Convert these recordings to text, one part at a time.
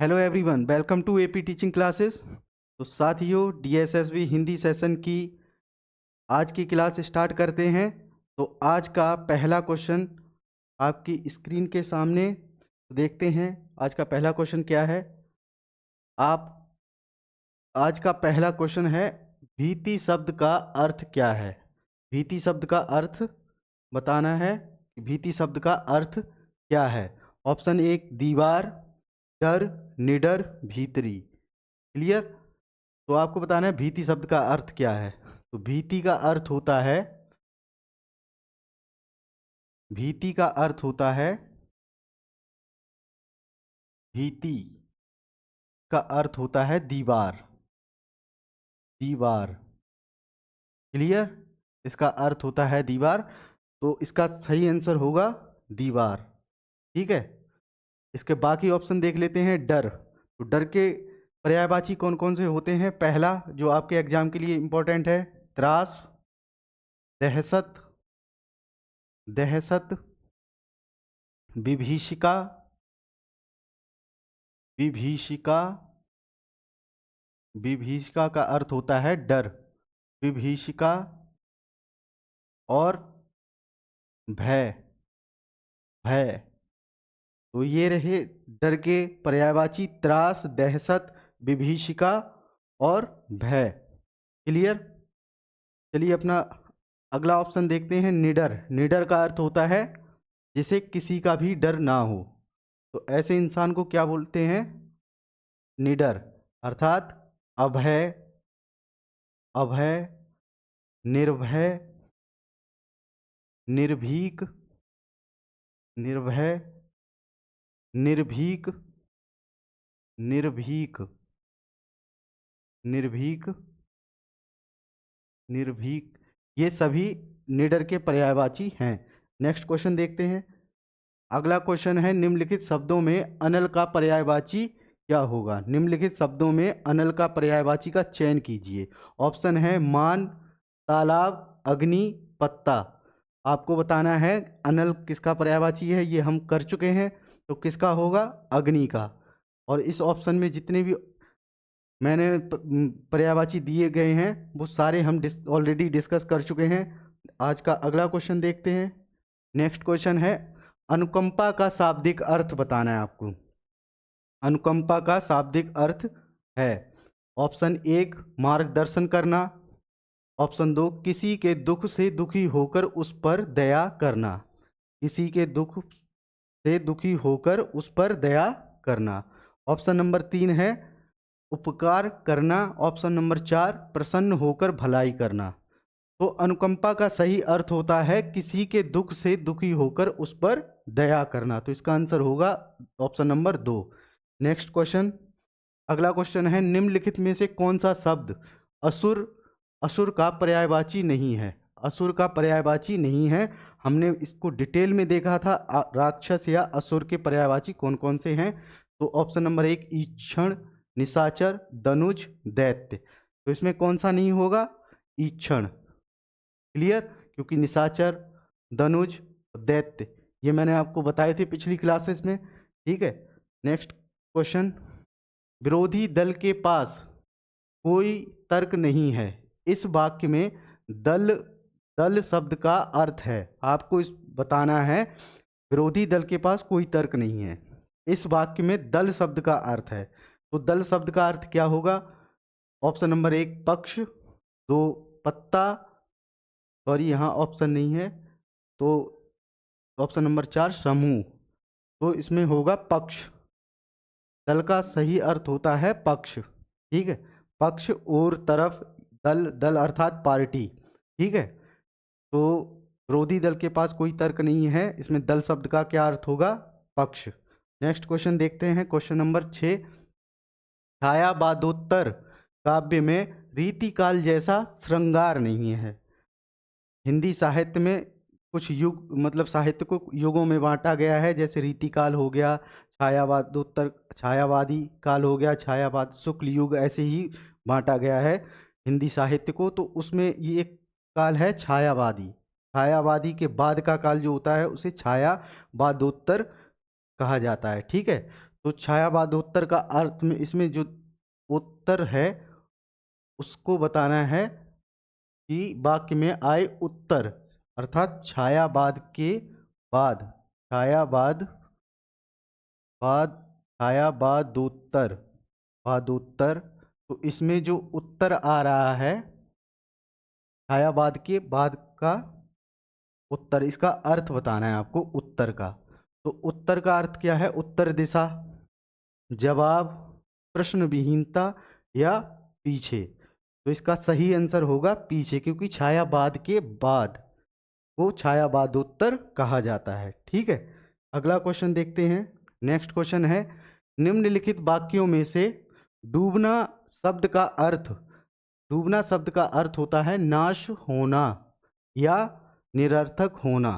Hello everyone, welcome to AP teaching classes. तो साथियों, DSSB Hindi session की आज की क्लास स्टार्ट करते हैं। तो आज का पहला क्वेश्चन आपकी स्क्रीन के सामने देखते हैं। आज का पहला क्वेश्चन क्या है? आप आज का पहला क्वेश्चन है, भीति शब्द का अर्थ क्या है? भीति शब्द का अर्थ बताना है कि भीति शब्द का अर्थ क्या है। ऑप्शन एक, दीवार, डर, निडर, भीतरी। क्लियर? तो आपको बताना है भीति शब्द का अर्थ क्या है। तो भीति का अर्थ होता है, भीति का अर्थ होता है, भीति का अर्थ होता है दीवार। दीवार। क्लियर? इसका अर्थ होता है दीवार। तो इसका सही आंसर होगा दीवार। ठीक है। इसके बाकी ऑप्शन देख लेते हैं। डर। तो डर के पर्यायवाची कौन कौन से होते हैं? पहला जो आपके एग्जाम के लिए इंपॉर्टेंट है, त्रास, दहशत, दहशत, विभीषिका, विभीषिका। विभीषिका का अर्थ होता है डर। विभीषिका और भय। भय। तो ये रहे डर के पर्यायवाची, त्रास, दहशत, विभीषिका और भय। क्लियर? चलिए अपना अगला ऑप्शन देखते हैं, निडर। निडर का अर्थ होता है जिसे किसी का भी डर ना हो। तो ऐसे इंसान को क्या बोलते हैं? निडर। अर्थात अभय, अभय, निर्भय, निर्भीक, निर्भय, निर्भीक, निर्भीक, निर्भीक, निर्भीक। ये सभी निडर के पर्यायवाची हैं। नेक्स्ट क्वेश्चन देखते हैं। अगला क्वेश्चन है, निम्नलिखित शब्दों में अनल का पर्यायवाची क्या होगा? निम्नलिखित शब्दों में अनल का पर्यायवाची का चयन कीजिए। ऑप्शन है मान, तालाब, अग्नि, पत्ता। आपको बताना है अनल किसका पर्यायवाची है। ये हम कर चुके हैं। तो किसका होगा? अग्नि का। और इस ऑप्शन में जितने भी मैंने पर्यायवाची दिए गए हैं वो सारे हम ऑलरेडी डिस्कस कर चुके हैं। आज का अगला क्वेश्चन देखते हैं। नेक्स्ट क्वेश्चन है, अनुकंपा का शाब्दिक अर्थ बताना है आपको। अनुकंपा का शाब्दिक अर्थ है, ऑप्शन एक, मार्गदर्शन करना। ऑप्शन दो, किसी के दुख से दुखी होकर उस पर दया करना। किसी के दुख से दुखी होकर उस पर दया करना। ऑप्शन नंबर तीन है उपकार करना। ऑप्शन नंबर चार, प्रसन्न होकर भलाई करना। तो अनुकंपा का सही अर्थ होता है किसी के दुख से दुखी होकर उस पर दया करना। तो इसका आंसर होगा ऑप्शन नंबर दो। नेक्स्ट क्वेश्चन, अगला क्वेश्चन है, निम्नलिखित में से कौन सा शब्द असुर, असुर का पर्यायवाची नहीं है? असुर का पर्यायवाची नहीं है। हमने इसको डिटेल में देखा था, राक्षस या असुर के पर्यायवाची कौन कौन से हैं। तो ऑप्शन नंबर एक, ईक्षण, निशाचर, दनुज, दैत्य। तो इसमें कौन सा नहीं होगा? ईक्षण। क्लियर? क्योंकि निशाचर, दनुज, दैत्य ये मैंने आपको बताए थे पिछली क्लासेस में। ठीक है। नेक्स्ट क्वेश्चन, विरोधी दल के पास कोई तर्क नहीं है। इस वाक्य में दल, दल शब्द का अर्थ है, आपको इस बताना है विरोधी दल के पास कोई तर्क नहीं है। इस वाक्य में दल शब्द का अर्थ है। तो दल शब्द का अर्थ क्या होगा? ऑप्शन नंबर एक, पक्ष, दो, पत्ता, और यहाँ ऑप्शन नहीं है। तो ऑप्शन नंबर चार, समूह। तो इसमें होगा पक्ष। दल का सही अर्थ होता है पक्ष। ठीक है। पक्ष और तरफ, दल, दल अर्थात पार्टी। ठीक है। तो विरोधी दल के पास कोई तर्क नहीं है, इसमें दल शब्द का क्या अर्थ होगा? पक्ष। नेक्स्ट क्वेश्चन देखते हैं, क्वेश्चन नंबर 6, छायावादोत्तर काव्य में रीतिकाल जैसा श्रृंगार नहीं है। हिंदी साहित्य में कुछ युग, मतलब साहित्य को युगों में बांटा गया है, जैसे रीतिकाल हो गया, छायावादोत्तर, छायावादी काल हो गया, छायावाद, शुक्ल युग, ऐसे ही बांटा गया है हिंदी साहित्य को। तो उसमें ये एक काल है छायावादी। छायावादी के बाद का काल जो होता है उसे छायावादोत्तर कहा जाता है। ठीक है। तो छायावादोत्तर का अर्थ में इसमें जो उत्तर है उसको बताना है कि वाक्य में आए उत्तर, अर्थात छायावाद के बाद, छायावाद बाद, छायावादोत्तर, वादोत्तर। तो इसमें जो उत्तर आ रहा है छायावाद के बाद का उत्तर, इसका अर्थ बताना है आपको उत्तर का। तो उत्तर का अर्थ क्या है? उत्तर दिशा, जवाब, प्रश्न विहीनता या पीछे। तो इसका सही आंसर होगा पीछे, क्योंकि छायावाद के बाद को छायावादोत्तर कहा जाता है। ठीक है, अगला क्वेश्चन देखते हैं। नेक्स्ट क्वेश्चन है, निम्नलिखित वाक्यों में से डूबना शब्द का अर्थ, डूबना शब्द का अर्थ होता है नाश होना या निरर्थक होना।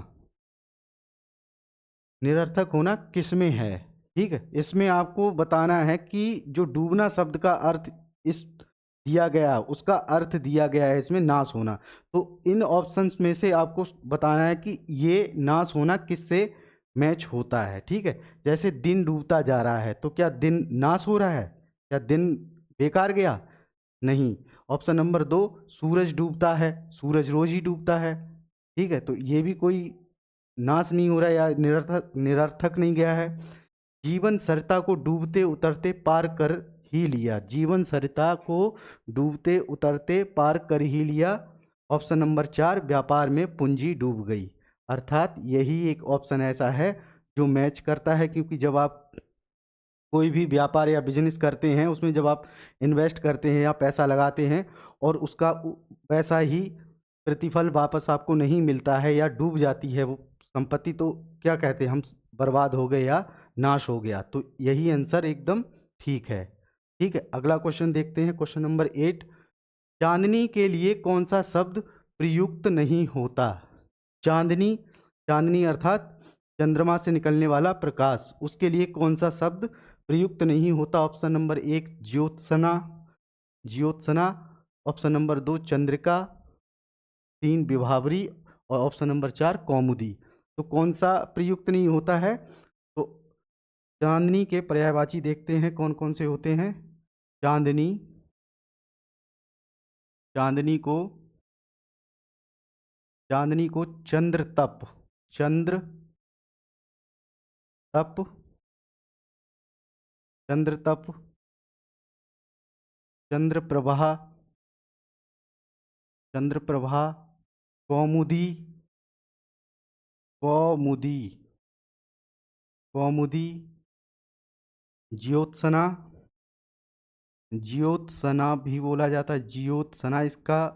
निरर्थक होना किसमें है? ठीक है, इसमें आपको बताना है कि जो डूबना शब्द का अर्थ इस दिया गया, उसका अर्थ दिया गया है इसमें नाश होना। तो इन ऑप्शंस में से आपको बताना है कि ये नाश होना किससे मैच होता है। ठीक है, जैसे दिन डूबता जा रहा है, तो क्या दिन नाश हो रहा है? क्या दिन बेकार गया? नहीं। ऑप्शन नंबर 2, सूरज डूबता है, सूरज रोज ही डूबता है। ठीक है, तो ये भी कोई नाश नहीं हो रहा है या निरर्थक निरर्थक नहीं गया है। जीवन सरिता को डूबते उतरते पार कर ही लिया, जीवन सरिता को डूबते उतरते पार कर ही लिया। ऑप्शन नंबर 4, व्यापार में पूंजी डूब गई। अर्थात यही एक ऑप्शन ऐसा है जो मैच करता है, क्योंकि जब आप कोई भी व्यापार या बिजनेस करते हैं, उसमें जब आप इन्वेस्ट करते हैं या पैसा लगाते हैं और उसका वैसा ही प्रतिफल वापस आपको नहीं मिलता है या डूब जाती है वो संपत्ति, तो क्या कहते हैं हम? बर्बाद हो गए या नाश हो गया। तो यही आंसर एकदम ठीक है। ठीक है, अगला क्वेश्चन देखते हैं, क्वेश्चन नंबर 8। चांदनी के लिए कौन सा शब्द प्रयुक्त नहीं होता? चांदनी, चांदनी अर्थात चंद्रमा से निकलने वाला प्रकाश, उसके लिए कौन सा शब्द प्रयुक्त नहीं होता? Option number 1, Jyotsna, Jyotsna. Option number 2, Chandrika. 3, विभावरी। और ऑप्शन नंबर 4, कौमुदी। तो कौन सा प्रयुक्त नहीं होता है? तो चांदनी के पर्यायवाची देखते हैं कौन कौन से होते हैं। चांदनी, चांदनी को, चांदनी को चंद्र तप, चंद्र तप, चंद्र तप, चंद्र प्रभा, चंद्र प्रभा, कौमुदी, कौमुदी, कौमुदी, ज्योत्सना, ज्योत्सना भी बोला जाता है, ज्योत्सना। इसका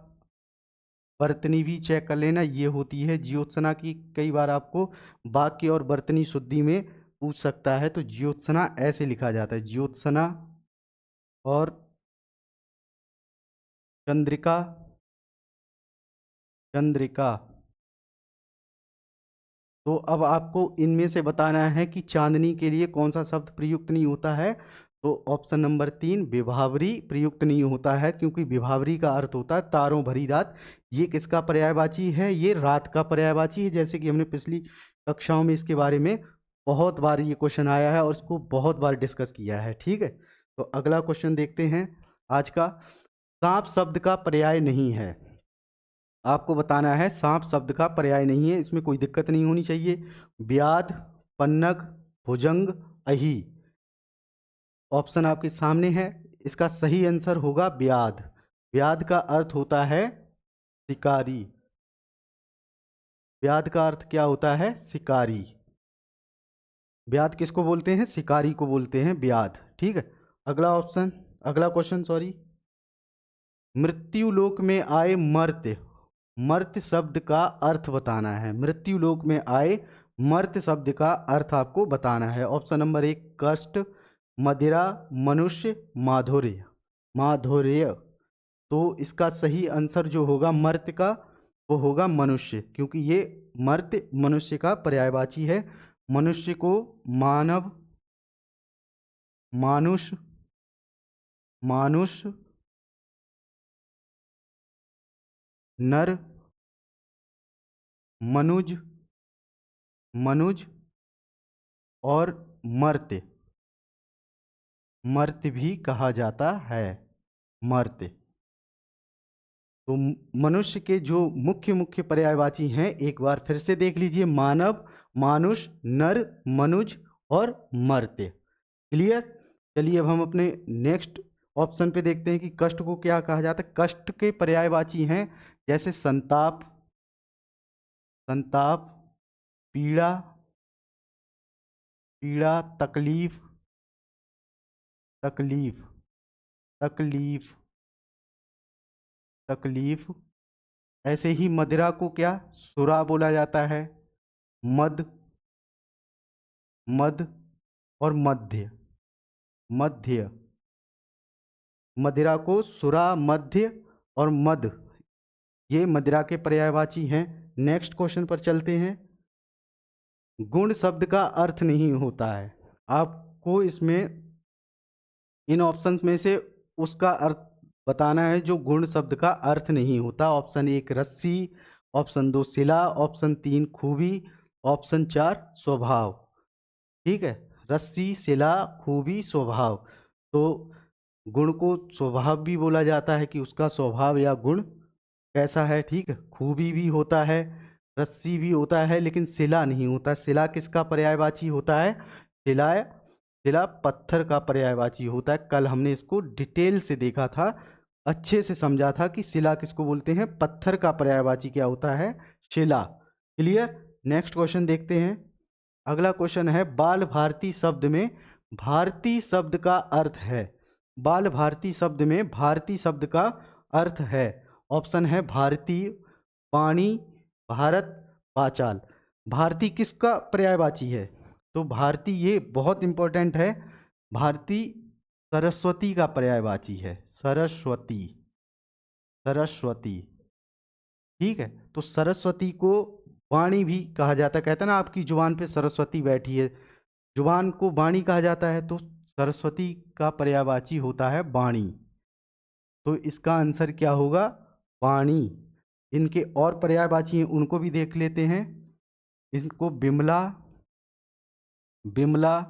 वर्तनी भी चेक कर लेना, ये होती है ज्योत्सना की। कई बार आपको वाक्य और वर्तनी शुद्धि में पूछ सकता है, तो ज्योत्सना ऐसे लिखा जाता है, ज्योत्सना। और चंद्रिका, चंद्रिका। तो अब आपको इनमें से बताना है कि चांदनी के लिए कौन सा शब्द प्रयुक्त नहीं होता है। तो ऑप्शन नंबर 3, विभावरी प्रयुक्त नहीं होता है, क्योंकि विभावरी का अर्थ होता है तारों भरी रात। ये किसका पर्यायवाची है? ये रात का पर्यायवाची है, जैसे कि हमने पिछली कक्षाओं में इसके बारे में बहुत बार ये क्वेश्चन आया है और इसको बहुत बार डिस्कस किया है। ठीक है, तो अगला क्वेश्चन देखते हैं आज का। सांप शब्द का पर्याय नहीं है, आपको बताना है सांप शब्द का पर्याय नहीं है, इसमें कोई दिक्कत नहीं होनी चाहिए। व्याध, पन्नग, भुजंग, अही। ऑप्शन आपके सामने है, इसका सही आंसर होगा व्याध। व्याध का अर्थ होता है शिकारी। व्याध का अर्थ क्या होता है? शिकारी। व्याध किसको बोलते हैं? शिकारी को बोलते हैं व्याध। ठीक है, अगला ऑप्शन, अगला क्वेश्चन सॉरी। मृत्युलोक में आए मर्त्य, मर्त्य शब्द का अर्थ बताना है। मृत्युलोक में आए मर्त्य शब्द का अर्थ आपको बताना है। ऑप्शन नंबर 1, कष्ट, मदिरा, मनुष्य, माधुर्य, माधुर्य। तो इसका सही आंसर जो होगा मर्त्य का, वो होगा मनुष्य, क्योंकि ये मर्त्य मनुष्य का पर्यायवाची है। मनुष्य को मानव, मानुष, मानुष, नर, मनुज, मनुज और मर्त्य, मर्त्य भी कहा जाता है। मर्त्य। तो मनुष्य के जो मुख्य मुख्य पर्यायवाची हैं एक बार फिर से देख लीजिए, मानव, मानुष, नर, मनुज और मर्त्य। क्लियर। चलिए अब हम अपने नेक्स्ट ऑप्शन पे देखते हैं कि कष्ट को क्या कहा जाता है। कष्ट के पर्यायवाची हैं जैसे संताप, संताप, पीड़ा, पीड़ा, तकलीफ, तकलीफ, तकलीफ, तकलीफ। ऐसे ही मदिरा को क्या सुरा बोला जाता है। मद, मद और मध्य, मध्य। मदिरा को सुरा, मध्य और मद, ये मदिरा के पर्यायवाची हैं। नेक्स्ट क्वेश्चन पर चलते हैं। गुण शब्द का अर्थ नहीं होता है। आपको इसमें इन ऑप्शंस में से उसका अर्थ बताना है जो गुण शब्द का अर्थ नहीं होता। ऑप्शन 1 रस्सी, ऑप्शन 2 शिला, ऑप्शन 3 खूबी, ऑप्शन 4 स्वभाव। ठीक है, रस्सी, शिला, खूबी, स्वभाव। तो गुण को स्वभाव भी बोला जाता है कि उसका स्वभाव या गुण कैसा है। ठीक है, खूबी भी होता है, रस्सी भी होता है, लेकिन शिला नहीं होता। शिला किसका पर्यायवाची होता है। शिला, शिला पत्थर का पर्यायवाची होता है। कल हमने इसको डिटेल से देखा था, अच्छे से समझा था कि शिला किसको बोलते हैं, पत्थर का पर्यायवाची क्या होता है, शिला। क्लियर। नेक्स्ट क्वेश्चन देखते हैं। अगला क्वेश्चन है बाल भारती शब्द में भारती शब्द का अर्थ है। बाल भारती शब्द में भारती शब्द का अर्थ है। ऑप्शन है भारतीय, पाणी, भारत, पांचाल। भारती किसका पर्यायवाची है। तो भारती, ये बहुत इंपॉर्टेंट है, भारती सरस्वती का पर्यायवाची है। सरस्वती, सरस्वती। ठीक है, तो सरस्वती को वाणी भी कहा जाता है। कहते हैं ना आपकी जुबान पे सरस्वती बैठी है, जुबान को वाणी कहा जाता है। तो सरस्वती का पर्यायवाची होता है वाणी। तो इसका आंसर क्या होगा, वाणी। इनके और पर्यायवाची हैं उनको भी देख लेते हैं। इनको बिमला, बिमला,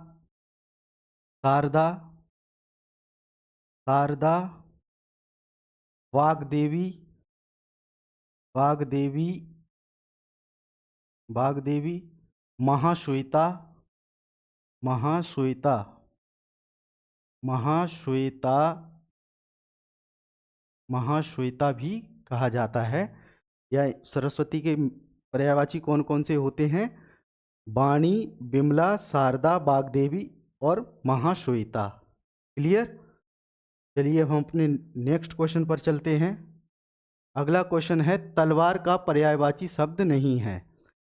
शारदा, शारदा, वाग्देवी, वाग्देवी, वाग्देवी, महाश्वेता, महाश्वेता, महाश्वेता, महाश्वेता भी कहा जाता है। या सरस्वती के पर्यायवाची कौन कौन से होते हैं, वाणी, बिमला, शारदा, वाग्देवी और महाश्वेता। क्लियर। चलिए अब हम अपने नेक्स्ट क्वेश्चन पर चलते हैं। अगला क्वेश्चन है तलवार का पर्यायवाची शब्द नहीं है।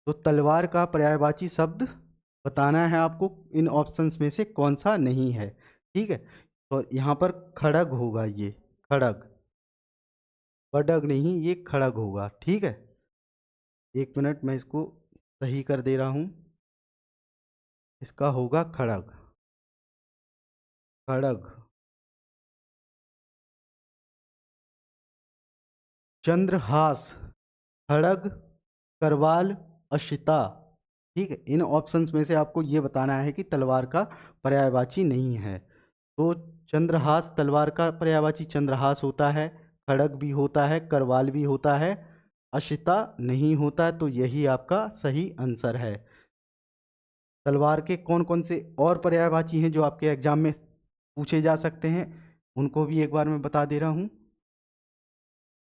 तो तलवार का पर्यायवाची शब्द बताना है आपको, इन ऑप्शंस में से कौन सा नहीं है। ठीक है, तो यहाँ पर खड़ग होगा, ये खड़ग, बडग नहीं, ये खड़ग होगा। ठीक है, एक मिनट मैं इसको सही कर दे रहा हूँ। इसका होगा खड़ग, खड़ग। चंद्रहास, खड़ग, करवाल, अशिता। ठीक है, इन ऑप्शंस में से आपको ये बताना है कि तलवार का पर्यायवाची नहीं है। तो चंद्रहास तलवार का पर्यायवाची चंद्रहास होता है, खड़ग भी होता है, करवाल भी होता है, अशिता नहीं होता। तो यही आपका सही आंसर है। तलवार के कौन कौन से और पर्यायवाची हैं जो आपके एग्जाम में पूछे जा सकते हैं, उनको भी एक बार मैं बता दे रहा हूँ।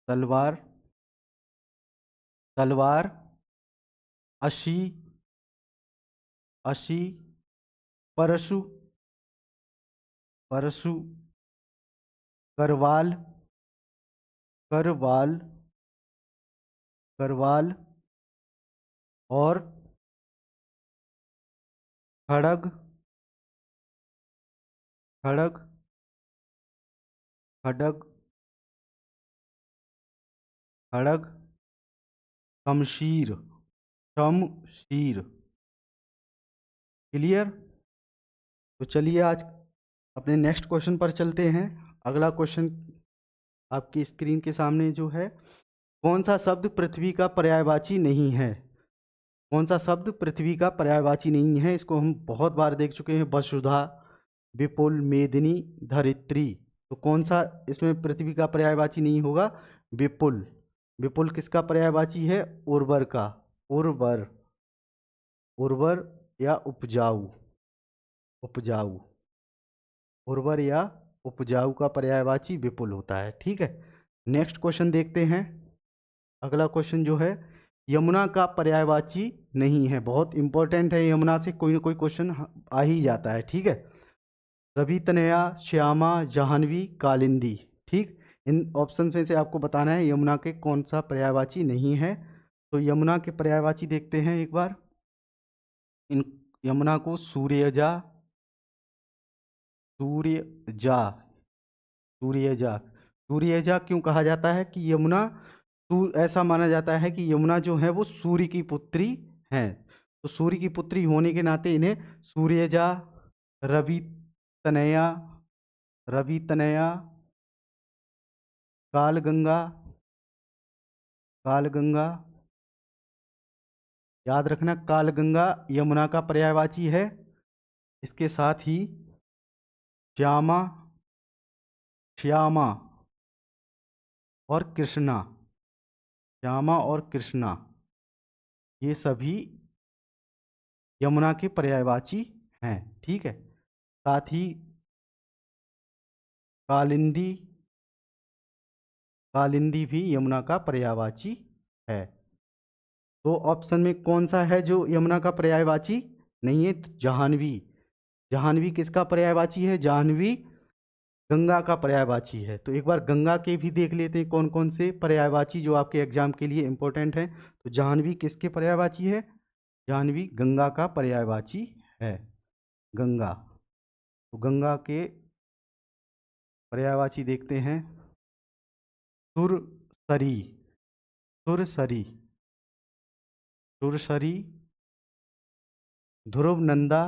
तलवार, तलवार, अशी, अशी, परशु, परशु, करवाल, करवाल, करवाल और खड़ग, खड़ग, खड़ग, खड़ग, शमशीर, शमशीर। क्लियर। तो चलिए आज अपने नेक्स्ट क्वेश्चन पर चलते हैं। अगला क्वेश्चन आपकी स्क्रीन के सामने जो है, कौन सा शब्द पृथ्वी का पर्यायवाची नहीं है। कौन सा शब्द पृथ्वी का पर्यायवाची नहीं है। इसको हम बहुत बार देख चुके हैं। वसुधा, विपुल, मेदिनी, धरित्री। तो कौन सा इसमें पृथ्वी का पर्यायवाची नहीं होगा? विपुल। विपुल किसका पर्यायवाची है? उर्वर का। उर्वर, उर्वर या उपजाऊ, उपजाऊ, उर्वर या उपजाऊ का पर्यायवाची विपुल होता है। ठीक है, नेक्स्ट क्वेश्चन देखते हैं। अगला क्वेश्चन जो है, यमुना का पर्यायवाची नहीं है। बहुत इंपॉर्टेंट है, यमुना से कोई ना कोई क्वेश्चन आ ही जाता है। ठीक है, रवि, तनया, श्यामा, जाह्नवी, कालिंदी। ठीक, इन ऑप्शन में से आपको बताना है यमुना के कौन सा पर्यायवाची नहीं है। तो यमुना के पर्यायवाची देखते हैं एक बार। इन यमुना को सूर्यजा, सूर्यजा, सूर्यजा, सूर्यजा क्यों कहा जाता है? कि यमुना, ऐसा माना जाता है कि यमुना जो है वो सूर्य की पुत्री हैं। तो सूर्य की पुत्री होने के नाते इन्हें सूर्यजा, रवि तनया, रवि तनया, कालगंगा, कालगंगा, याद रखना कालगंगा यमुना का पर्यायवाची है। इसके साथ ही श्यामा, श्यामा और कृष्णा, श्यामा और कृष्णा, ये सभी यमुना के पर्यायवाची हैं। ठीक है, साथ ही कालिंदी, कालिंदी भी यमुना का पर्यायवाची है। तो ऑप्शन में कौन सा है जो यमुना का पर्यायवाची नहीं है? तो जाह्नवी। जाह्नवी किसका पर्यायवाची है? जाह्नवी गंगा का पर्यायवाची है। तो एक बार गंगा के भी देख लेते हैं कौन कौन से पर्यायवाची जो आपके एग्जाम के लिए इंपॉर्टेंट है। तो जाह्नवी किसके पर्यायवाची है? जाह्नवी गंगा का पर्यायवाची है। गंगा, तो गंगा के पर्यायवाची देखते हैं। सुरसरी, सुरसरी, सुरसरी, ध्रुव नंदा,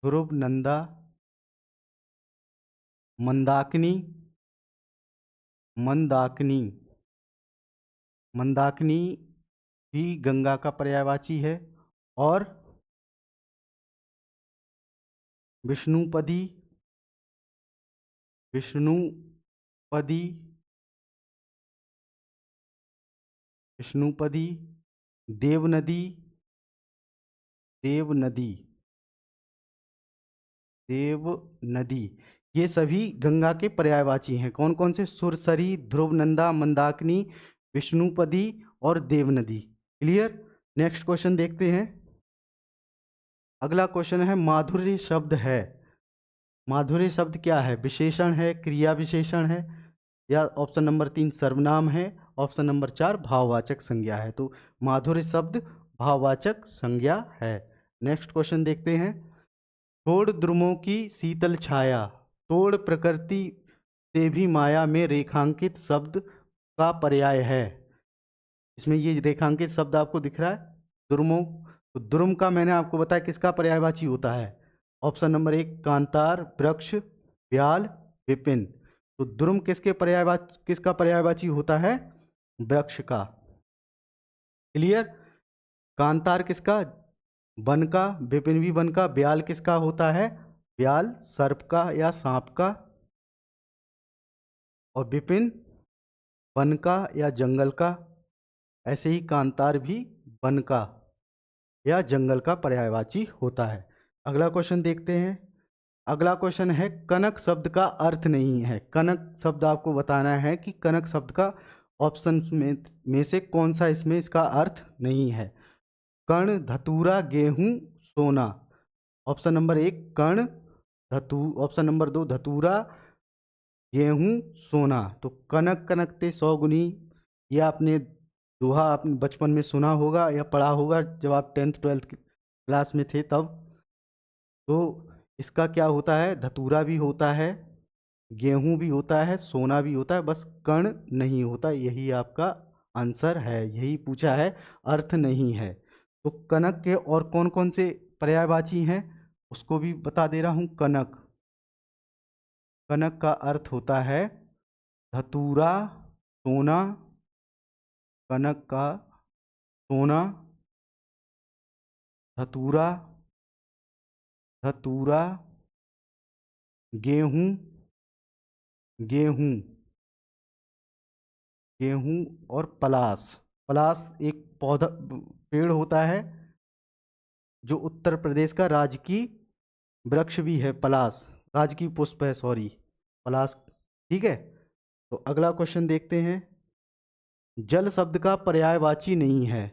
ध्रुव नंदा, मंदाकिनी, मंदाकिनी, मंदाकिनी भी गंगा का पर्यायवाची है। और विष्णुपदी, विष्णुपदी, विष्णुपदी, देवनदी, देवनदी, देवनदी, ये सभी गंगा के पर्यायवाची हैं। कौन कौन से? सुरसरी, ध्रुवनंदा, मंदाकिनी, विष्णुपदी और देवनदी। क्लियर। नेक्स्ट क्वेश्चन देखते हैं। अगला क्वेश्चन है, माधुर्य शब्द है। माधुर्य शब्द क्या है? विशेषण है, क्रिया विशेषण है, या ऑप्शन नंबर 3 सर्वनाम है, ऑप्शन नंबर 4 भाववाचक संज्ञा है। तो माधुर्य शब्द भाववाचक संज्ञा है। नेक्स्ट क्वेश्चन देखते हैं। छोड़ द्रुमों की शीतल छाया, तोड़ प्रकृति से भी माया में रेखांकित शब्द का पर्याय है। इसमें ये रेखांकित शब्द आपको दिख रहा है, द्रुमों। तो द्रुम का मैंने आपको बताया किसका पर्यायवाची होता है? ऑप्शन नंबर 1 कांतार, वृक्ष, ब्याल, विपिन। तो द्रुम किसका पर्यायवाची होता है? वृक्ष का। क्लियर। कांतार किसका? वन का, विपिन भी वन का, ब्याल किसका होता है? ब्याल सर्प का या सांप का, और विपिन वन का या जंगल का। ऐसे ही कांतार भी वन का या जंगल का पर्यायवाची होता है। अगला क्वेश्चन देखते हैं। अगला क्वेश्चन है, कनक शब्द का अर्थ नहीं है। कनक शब्द आपको बताना है कि कनक शब्द का ऑप्शन में से कौन सा इसमें इसका अर्थ नहीं है। कर्ण, धतूरा, गेहूं, सोना। ऑप्शन नंबर 1 कर्ण, ऑप्शन नंबर 2 धतूरा, गेहूं, सोना। तो कनक कनकते 100 गुनी, ये आपने दोहा अपने बचपन में सुना होगा या पढ़ा होगा जब आप 10th 12th क्लास में थे तब। तो इसका क्या होता है? धतूरा भी होता है, गेहूं भी होता है, सोना भी होता है, बस कर्ण नहीं होता। यही आपका आंसर है, यही पूछा है, अर्थ नहीं है। तो कनक के और कौन कौन से पर्यायवाची हैं उसको भी बता दे रहा हूं। कनक, कनक का अर्थ होता है धतूरा, सोना। कनक का सोना, धतूरा, धतूरा, गेहूं, गेहूं, गेहूं और पलास। पलास एक पौधा पेड़ होता है जो उत्तर प्रदेश का राजकीय वृक्ष भी है। पलास राजकीय पुष्प है, सॉरी, पलास। ठीक है, तो अगला क्वेश्चन देखते हैं। जल शब्द का पर्यायवाची नहीं है।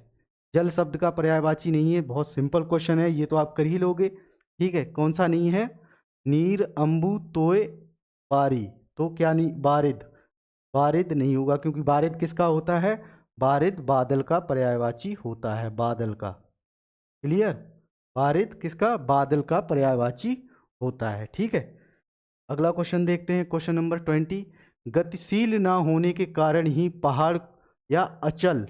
जल शब्द का पर्यायवाची नहीं है, बहुत सिंपल क्वेश्चन है, ये तो आप कर ही लोगे। ठीक है, कौन सा नहीं है? नीर, अंबु, तोय, बारी। तो क्या नहीं? बारिद। बारिद नहीं होगा, क्योंकि बारिद किसका होता है? बारिद बादल का पर्यायवाची होता है, बादल का। क्लियर? बारिद किसका? बादल का पर्यायवाची होता है। ठीक है, अगला क्वेश्चन देखते हैं, क्वेश्चन नंबर 20। गतिशील ना होने के कारण ही पहाड़ या अचल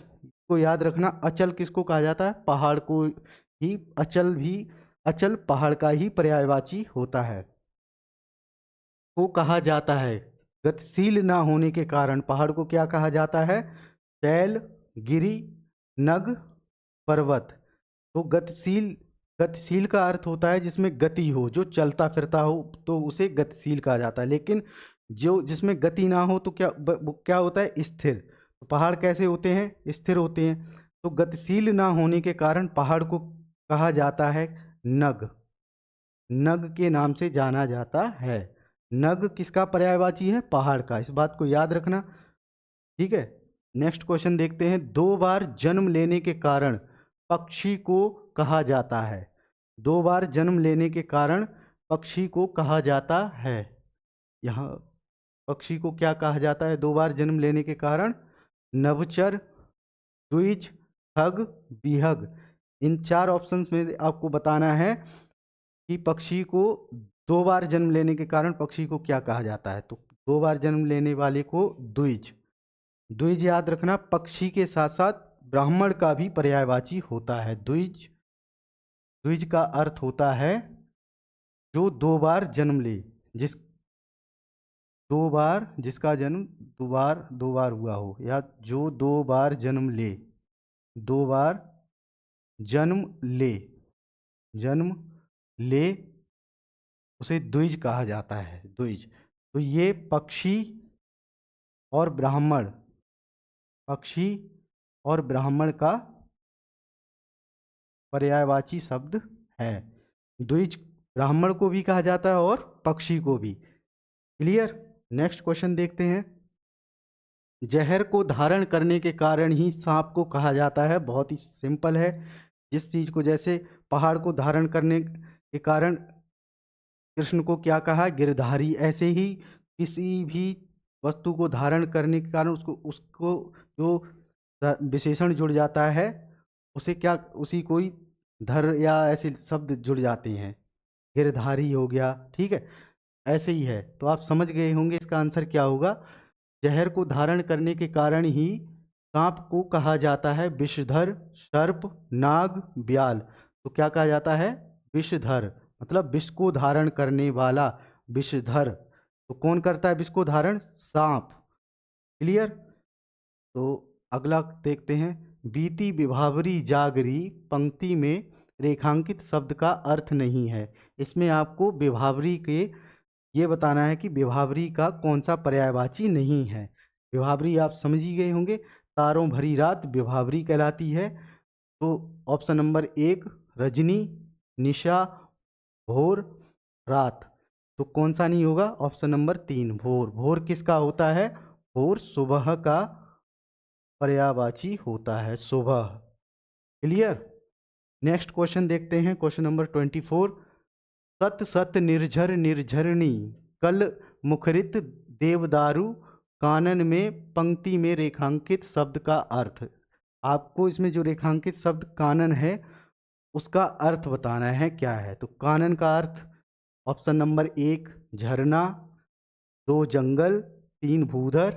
को याद रखना, अचल किसको कहा जाता है? पहाड़ को ही। अचल भी, अचल पहाड़ का ही पर्यायवाची होता है, को कहा जाता है। गतिशील ना होने के कारण पहाड़ को क्या कहा जाता है? शैल, गिरी, नग, पर्वत। तो गतिशील, गतिशील का अर्थ होता है जिसमें गति हो, जो चलता फिरता हो, तो उसे गतिशील कहा जाता है। लेकिन जो जिसमें गति ना हो तो क्या वो क्या होता है? स्थिर। तो पहाड़ कैसे होते हैं? स्थिर होते हैं। तो गतिशील ना होने के कारण पहाड़ को कहा जाता है नग। नग के नाम से जाना जाता है। नग किसका पर्यायवाची है? पहाड़ का। इस बात को याद रखना। ठीक है, नेक्स्ट क्वेश्चन देखते हैं। 2 बार जन्म लेने के कारण पक्षी को कहा जाता है। 2 बार जन्म लेने के कारण पक्षी को कहा जाता है। यहाँ पक्षी को क्या कहा जाता है 2 बार जन्म लेने के कारण? नभचर, द्विज, खग, बिहग। इन 4 ऑप्शंस में आपको बताना है कि पक्षी को 2 बार जन्म लेने के कारण पक्षी को क्या कहा जाता है। तो 2 बार जन्म लेने वाले को द्विज। द्विज याद रखना, पक्षी के साथ साथ ब्राह्मण का भी पर्यायवाची होता है द्विज। द्विज का अर्थ होता है जो 2 बार जन्म ले, जिस 2 बार, जिसका जन्म 2 बार हुआ हो, या जो 2 बार जन्म ले। 2 बार जन्म ले, जन्म ले, उसे द्विज कहा जाता है, द्विज। तो ये पक्षी और ब्राह्मण, पक्षी और ब्राह्मण का पर्यायवाची शब्द है। द्विज ब्राह्मण को भी कहा जाता है और पक्षी को भी। क्लियर? नेक्स्ट क्वेश्चन देखते हैं। जहर को धारण करने के कारण ही सांप को कहा जाता है। बहुत ही सिंपल है। जिस चीज को, जैसे पहाड़ को धारण करने के कारण कृष्ण को क्या कहा? गिरधारी। ऐसे ही किसी भी वस्तु को धारण करने के कारण उसको उसको जो विशेषण जुड़ जाता है, उसे क्या, उसी कोई धर या ऐसे शब्द जुड़ जाते हैं। गिरधारी हो गया। ठीक है, ऐसे ही है। तो आप समझ गए होंगे इसका आंसर क्या होगा। जहर को धारण करने के कारण ही सांप को कहा जाता है विषधर, सर्प, नाग, ब्याल। तो क्या कहा जाता है? विषधर, मतलब विष को धारण करने वाला, विषधर। तो कौन करता है विष को धारण? सांप। क्लियर? तो अगला देखते हैं। बीती विभावरी जागरी पंक्ति में रेखांकित शब्द का अर्थ नहीं है। इसमें आपको विभावरी के ये बताना है कि विभावरी का कौन सा पर्यायवाची नहीं है। विभावरी आप समझ ही गए होंगे, तारों भरी रात विभावरी कहलाती है। तो ऑप्शन नंबर 1 रजनी, निशा, भोर, रात। तो कौन सा नहीं होगा? ऑप्शन नंबर 3 भोर। भोर किसका होता है? भोर सुबह का पर्यायवाची होता है, सुबह। क्लियर? नेक्स्ट क्वेश्चन देखते हैं, क्वेश्चन नंबर 24। सत सत निर्झर निर्झरणी कल मुखरित देवदारू कानन में पंक्ति में रेखांकित शब्द का अर्थ। आपको इसमें जो रेखांकित शब्द कानन है उसका अर्थ बताना है क्या है। तो कानन का अर्थ ऑप्शन नंबर 1 झरना, 2 जंगल, 3 भूधर,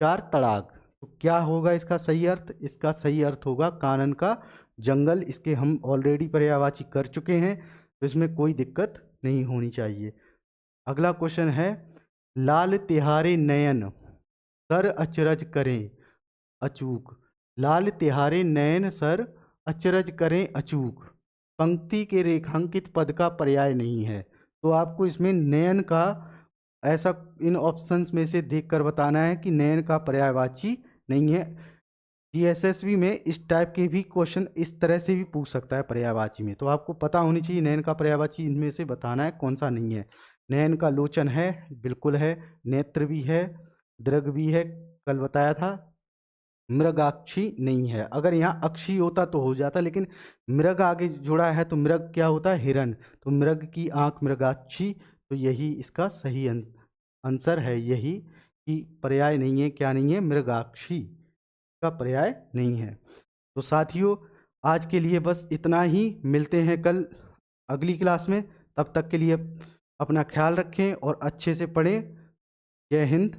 4 तड़ाग। तो क्या होगा इसका सही अर्थ? इसका सही अर्थ होगा कानन का जंगल। इसके हम ऑलरेडी पर्यायवाची कर चुके हैं, तो इसमें कोई दिक्कत नहीं होनी चाहिए। अगला क्वेश्चन है। लाल तिहारे नयन सर अचरज करें अचूक। लाल तिहारे नयन सर अचरज करें अचूक पंक्ति के रेखांकित पद का पर्याय नहीं है। तो आपको इसमें नयन का ऐसा इन ऑप्शंस में से देखकर बताना है कि नयन का पर्यायवाची नहीं है। जीएसएसबी में इस टाइप के भी क्वेश्चन इस तरह से भी पूछ सकता है पर्यायवाची में, तो आपको पता होनी चाहिए नयन का पर्यायवाची इनमें से बताना है कौन सा नहीं है। नयन का लोचन है, बिल्कुल है। नेत्र भी है, दृग भी है, कल बताया था। मृगाक्षी नहीं है। अगर यहाँ अक्षी होता तो हो जाता, लेकिन मृग आगे जुड़ा है तो मृग क्या होता है? हिरण। तो मृग की आंख मृगाक्षी, तो यही इसका सही आंसर है, यही कि पर्याय नहीं है। क्या नहीं है? मृगाक्षी का पर्याय नहीं है। तो साथियों, आज के लिए बस इतना ही। मिलते हैं कल अगली क्लास में। तब तक के लिए अपना ख्याल रखें और अच्छे से पढ़ें। जय हिंद।